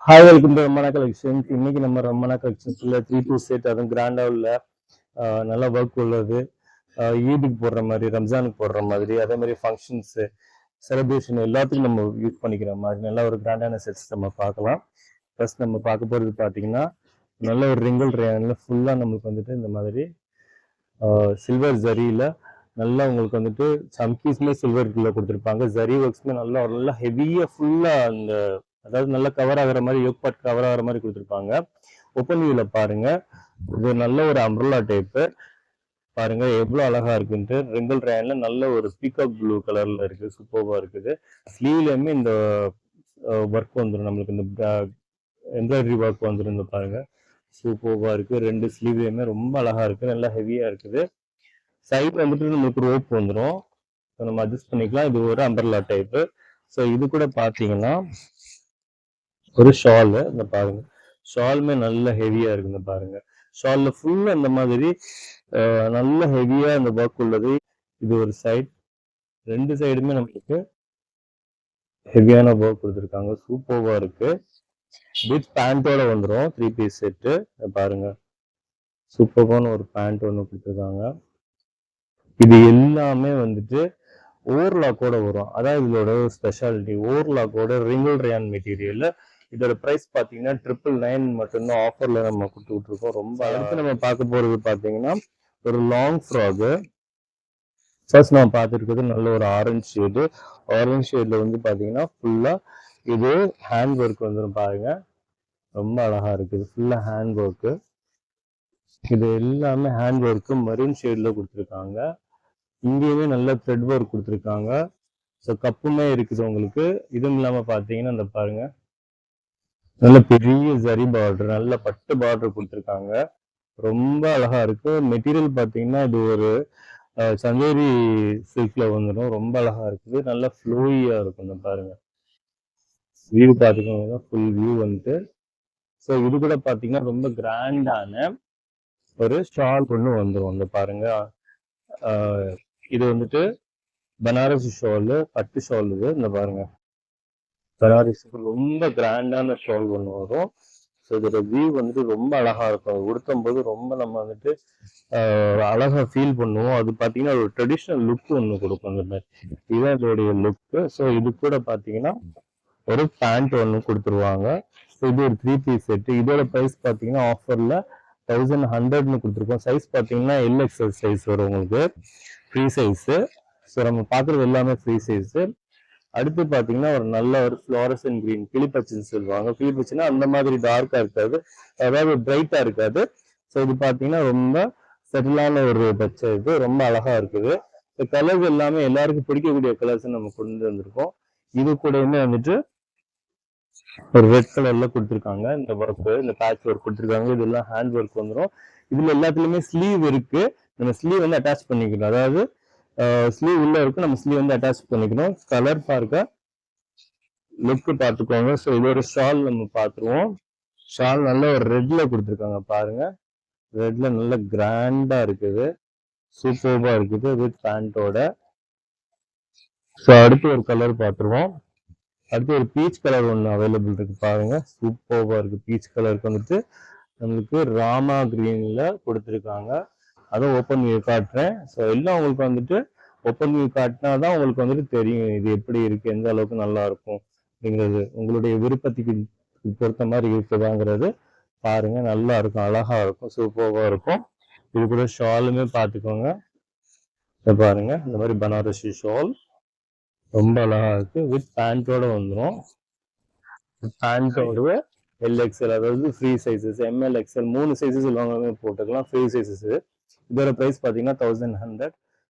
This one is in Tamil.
Hi welcome to Ramana collections. இன்னைக்கு நம்ம ரமணா கலெக்ஷன்ஸ்ல 3 piece செட், அதுவும் கிராண்டா உள்ள நல்ல ஒர்க் உள்ளது. ஈதுக்கு போடுற மாதிரி, ரம்ஜானுக்கு போடுற மாதிரி, அதே மாதிரி ஃபங்க்ஷன்ஸ் செலிப்ரேஷன் எல்லாத்துக்கும் நம்ம யூஸ் பண்ணிக்கிற மாதிரி நல்ல ஒரு கிராண்டான செட்ஸ் நம்ம பார்க்கலாம். ஃபர்ஸ்ட் நம்ம பார்க்க போகிறது பார்த்தீங்கன்னா நல்ல ஒரு ரிங்கிள் ரேனில் ஃபுல்லாக நம்மளுக்கு வந்துட்டு இந்த மாதிரி சில்வர் ஜரியில் நல்லா உங்களுக்கு வந்துட்டு சம்கீஸ்மே சில்வர்ல கொடுத்துருப்பாங்க. ஜரி ஒர்க்ஸ்மே நல்லா நல்லா ஹெவியாக ஃபுல்லாக அந்த அதாவது நல்லா கவர் ஆகிற மாதிரி யோக் பார்ட் கவர் ஆகிற மாதிரி கொடுத்துருப்பாங்க. ஓப்பன் வியூவில் பாருங்க, இது நல்ல ஒரு அம்ப்ரல்லா டைப்பு. பாருங்க எவ்வளோ அழகா இருக்குன்ட்டு. ரிங்கிள் ரேன்ல நல்ல ஒரு பீகாக் ப்ளூ கலர்ல இருக்கு, சூப்பர்வா இருக்குது. ஸ்லீவ்லயுமே இந்த ஒர்க் வந்துடும், நம்மளுக்கு இந்த எம்ப்ராய்டரி ஒர்க் வந்துடும். இந்த பாருங்க சூப்பர்வா இருக்கு. ரெண்டு ஸ்லீவ்லயுமே ரொம்ப அழகா இருக்கு, நல்லா ஹெவியா இருக்குது. சைட் வந்துட்டு நம்மளுக்கு ரோப் வந்துடும், நம்ம அட்ஜஸ்ட் பண்ணிக்கலாம். இது ஒரு அம்பர்லா டைப்பு. ஸோ இது கூட பார்த்தீங்கன்னா ஒரு ஷாலு, இந்த பாருங்க ஷாலுமே நல்ல ஹெவியா இருக்கு. இந்த பாருங்க ஷால்ல ஃபுல்லா அந்த மாதிரி நல்ல ஹெவியா அந்த ஒர்க் உள்ளது. இது ஒரு சைட், ரெண்டு சைடுமே நம்மளுக்கு ஹெவியான ஒர்க் கொடுத்துருக்காங்க, சூப்பர்வா இருக்கு. வித் பேண்டோட வந்துடும் 3 piece செட்டு. பாருங்க சூப்பர்வான ஒரு பேண்ட் ஒன்று கொடுத்துருக்காங்க. இது எல்லாமே வந்துட்டு ஓவர்லாக்கோட வரும், அதாவது இதோட ஸ்பெஷாலிட்டி ஓவர்லாக்கோட ரிங்கிள் ரேன் மெட்டீரியல். இதோட பிரைஸ் பார்த்தீங்கன்னா 999 மட்டும்தான் ஆஃபர்ல நம்ம கொடுத்துட்டு இருக்கோம். ரொம்ப அடுத்து நம்ம பார்க்க போறது பார்த்தீங்கன்னா ஒரு லாங் ஃப்ராக். ஃபர்ஸ்ட் நம்ம பார்த்துருக்கிறது நல்ல ஒரு ஆரஞ்சு ஷேடு. ஆரஞ்சு ஷேட்ல வந்து பார்த்தீங்கன்னா ஃபுல்லா இது ஹேண்ட் ஒர்க் வந்துடும். பாருங்க ரொம்ப அழகா இருக்குது, ஃபுல்லா ஹேண்ட் ஒர்க்கு. இது எல்லாமே ஹேண்ட் ஒர்க்கு மரூன் ஷேட்ல கொடுத்துருக்காங்க. இங்கேயுமே நல்ல த்ரெட் ஒர்க் கொடுத்துருக்காங்க. ஸோ கப்புமே இருக்குது உங்களுக்கு. இதுவும் இல்லாமல் பார்த்தீங்கன்னா இந்த பாருங்க நல்ல பெரிய ஜரி பார்டர், நல்ல பட்டு பார்டர் கொடுத்துருக்காங்க. ரொம்ப அழகா இருக்கு. மெட்டீரியல் பார்த்தீங்கன்னா இது ஒரு சந்தேரி சில்க்ல வந்துடும், ரொம்ப அழகா இருக்குது, நல்லா ஃப்ளோயியா இருக்கும். இந்த பாருங்க வியூ பார்த்துக்கோங்க, ஃபுல் வியூ வந்துட்டு. ஸோ இது கூட பார்த்தீங்கன்னா ரொம்ப கிராண்டான ஒரு ஷால் ஒன்று வந்துடும். இந்த பாருங்க இது வந்துட்டு பனாரசி ஷாலு, பட்டு ஷால். இது இந்த பாருங்க பனாரஸுக்கு ரொம்ப கிராண்டான ஷால் ஒன்று வரும். ஸோ இதோட வியூ வந்துட்டு ரொம்ப அழகா இருக்கும். உடுத்தும் போது ரொம்ப நம்ம வந்துட்டு அழகா ஃபீல் பண்ணுவோம். அது பார்த்தீங்கன்னா ஒரு ட்ரெடிஷ்னல் லுக் ஒன்று கொடுக்கும். அந்த மாதிரி இதுதான் இதோடைய லுக்கு. ஸோ இது கூட பார்த்தீங்கன்னா ஒரு பேண்ட் ஒன்று கொடுத்துருவாங்க. ஸோ இது ஒரு 3 piece செட்டு. இதோட ப்ரைஸ் பார்த்தீங்கன்னா ஆஃபர்ல 1100ன்னு கொடுத்துருக்கோம். சைஸ் பார்த்தீங்கன்னா எல்எக்ஸ்எல் சைஸ் வரும் உங்களுக்கு, ஃப்ரீ சைஸு. ஸோ நம்ம பார்க்குறது எல்லாமே ஃப்ரீ சைஸு. அடுத்து பார்த்தீங்கன்னா ஒரு நல்ல ஒரு ஃப்ளோரசன் கிரீன், கிளிப்பச்சுன்னு சொல்லுவாங்க. கிளிப்பச்சுன்னா அந்த மாதிரி டார்க்காக இருக்காது, அதாவது பிரைட்டாக இருக்காது. ஸோ இது பார்த்தீங்கன்னா ரொம்ப செட்டிலான ஒரு பச்சை, இது ரொம்ப அழகா இருக்குது. இந்த கலர்ஸ் எல்லாமே எல்லாருக்கும் பிடிக்கக்கூடிய கலர்ஸ் நம்ம கொண்டு வந்திருக்கோம். இது கூடயுமே வந்துட்டு ஒரு ரெட் கலர்ல கொடுத்துருக்காங்க. இந்த ஒர்க், இந்த பேட்ச் ஒர்க் கொடுத்துருக்காங்க. இதெல்லாம் ஹேண்ட் ஒர்க் வந்துடும். இதுல எல்லாத்துலயுமே ஸ்லீவ் இருக்கு. நம்ம ஸ்லீவ் வந்து அட்டாச் பண்ணிக்கணும், அதாவது ஸ்லீவ் உள்ள இருக்கு, நம்ம ஸ்லீவ் வந்து அட்டாச் பண்ணிக்கணும். கலர் பார்க்க லுக் பார்த்துக்கோங்க. ஸோ இது ஒரு ஷால் நம்ம பார்த்துருவோம். ஷால் நல்ல ஒரு ரெட்ல கொடுத்துருக்காங்க. பாருங்க ரெட்ல நல்ல கிராண்டா இருக்குது, சூப்பர்பா இருக்குது வித் பேண்டோட. ஸோ அடுத்து ஒரு கலர் பார்த்துருவோம். அடுத்து ஒரு பீச் கலர் ஒன்று அவைலபிள் இருக்கு. பாருங்க சூப்பர்வா இருக்கு. பீச் கலருக்கு வந்துட்டு நம்மளுக்கு ராமா கிரீன்ல கொடுத்துருக்காங்க. அதை ஓப்பன் வியூ காட்டுறேன். ஸோ எல்லாம் உங்களுக்கு வந்துட்டு ஓப்பன் வியூ காட்டினா தான் உங்களுக்கு வந்துட்டு தெரியும் இது எப்படி இருக்கு, எந்த அளவுக்கு நல்லா இருக்கும் அப்படிங்கிறது. உங்களுடைய விருப்பத்துக்கு பொறுத்த மாதிரி இருக்குதாங்கிறது பாருங்க. நல்லா இருக்கும், அழகா இருக்கும், சூப்பர்வா இருக்கும். இது கூட ஷாலுமே பார்த்துக்கோங்க. இதை பாருங்க இந்த மாதிரி பனாரசி ஷால் ரொம்ப அழகா இருக்கு. வித் பேண்டோட வந்துடும். பேண்டோட எல்எக்ஸ்எல், அதாவது free sizes, M L XL 3 sizes உள்ளவங்க போட்டுக்கலாம், ஃப்ரீ சைஸஸ். இதோட ப்ரைஸ் பார்த்தீங்கன்னா 1100.